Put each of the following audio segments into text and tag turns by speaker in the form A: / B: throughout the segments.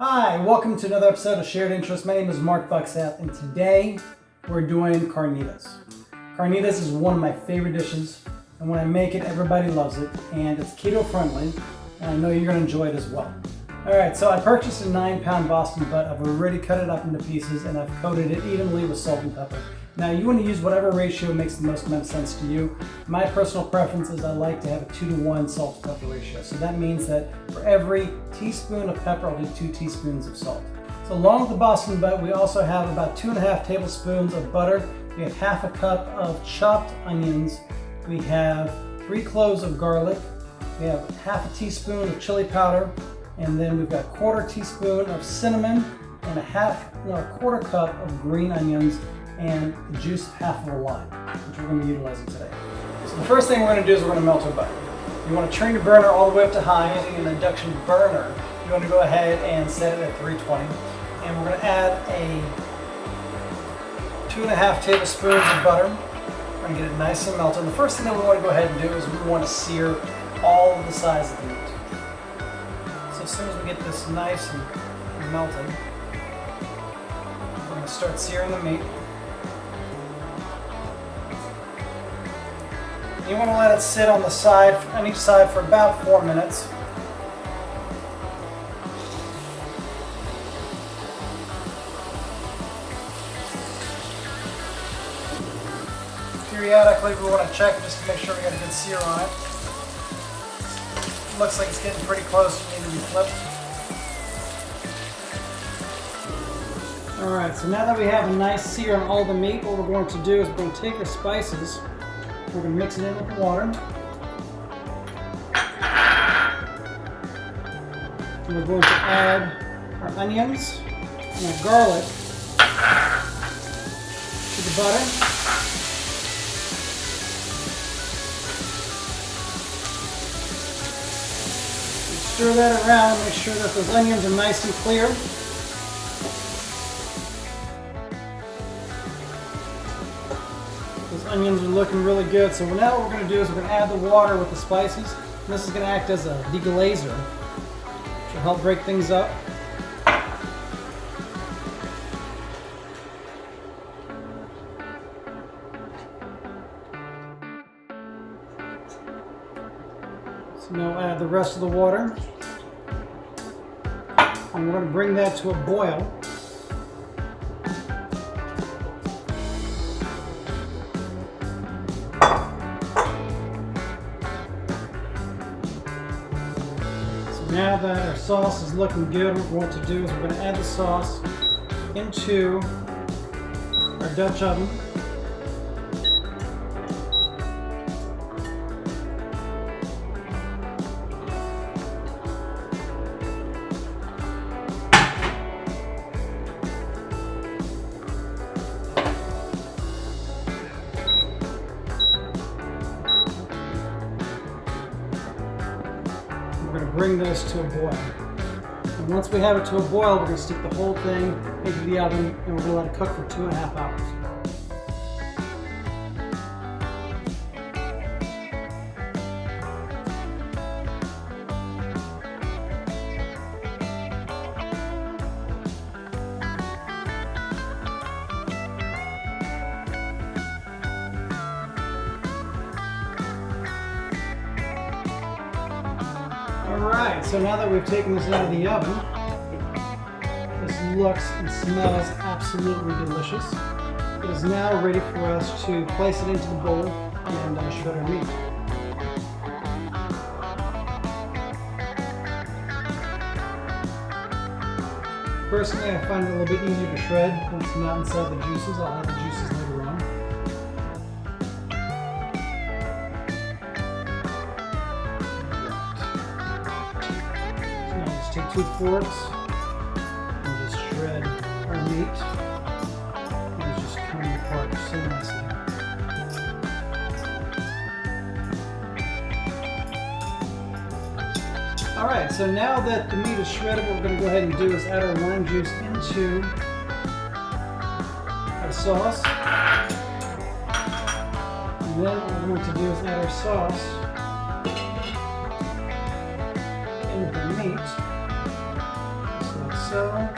A: Hi, welcome to another episode of Shared Interest. My name is Mark Buckseth, and today we're doing carnitas. Carnitas is one of my favorite dishes, and when I make it, everybody loves it, and it's keto friendly, and I know you're going to enjoy it as well. Alright, so I purchased a 9-pound Boston butt. I've already cut it up into pieces, and I've coated it evenly with salt and pepper. Now, you want to use whatever ratio makes the most amount of sense to you. My personal preference is I like to have a 2-to-1 salt to pepper ratio. So that means that for every teaspoon of pepper, I'll do 2 teaspoons of salt. So along with the Boston butt, we also have about 2.5 tablespoons of butter. We have half a cup of chopped onions. We have 3 cloves of garlic. We have half a teaspoon of chili powder. And then we've got a 1/4 teaspoon of cinnamon and a quarter cup of green onions and the juice of half of a lime, which we're going to be utilizing today. So the first thing we're going to do is we're going to melt our butter. You want to turn your burner all the way up to high using an induction burner. You want to go ahead and set it at 320. And we're going to add a 2.5 tablespoons of butter. We're going to get it nice and melted. The first thing that we want to go ahead and do is we want to sear all of the sides of the meat. So as soon as we get this nice and melted, we're going to start searing the meat. You want to let it sit on the side, on each side for about 4 minutes. Periodically we want to check just to make sure we got a good sear on it. Looks like it's getting pretty close to needing to be flipped. Alright, so now that we have a nice sear on all the meat, what we're going to do is we're going to take our spices. We're going to mix it in with the water. And we're going to add our onions and our garlic to the butter. Stir that around and make sure that those onions are nice and clear. Onions are looking really good. So now what we're going to do is we're going to add the water with the spices. And this is going to act as a deglazer, which will help break things up. So now add the rest of the water. And we're going to bring that to a boil. Now that our sauce is looking good, what we're going to do is we're going to add the sauce into our Dutch oven. We're going to bring this to a boil. And once we have it to a boil, we're going to stick the whole thing into the oven and we're going to let it cook for 2.5 hours. Alright, so now that we've taken this out of the oven, this looks and smells absolutely delicious. It is now ready for us to place it into the bowl and shred our meat. Personally, I find it a little bit easier to shred once it's not inside the juices. I'll add the juices later on. Take 2 forks and just shred our meat. It's just coming apart so nicely. Alright, so now that the meat is shredded, what we're going to go ahead and do is add our lime juice into our sauce. And then what we're going to do is add our sauce into the meat. so.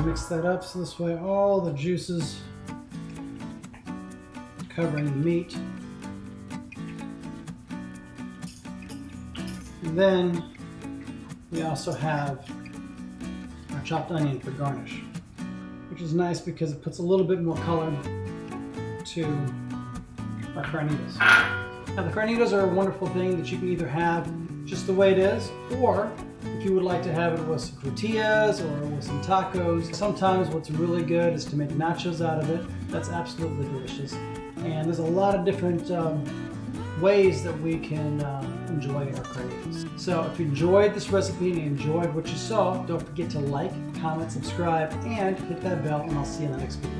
A: Mix that up so this way all the juices covering the meat. And then we also have our chopped onion for garnish, which is nice because it puts a little bit more color to our carnitas. Now the carnitas are a wonderful thing that you can either have just the way it is, or if you would like to have it with some tortillas or with some tacos. Sometimes what's really good is to make nachos out of it. That's absolutely delicious. And there's a lot of different ways that we can enjoy our carnitas. So if you enjoyed this recipe and you enjoyed what you saw, don't forget to like, comment, subscribe, and hit that bell, and I'll see you in the next video.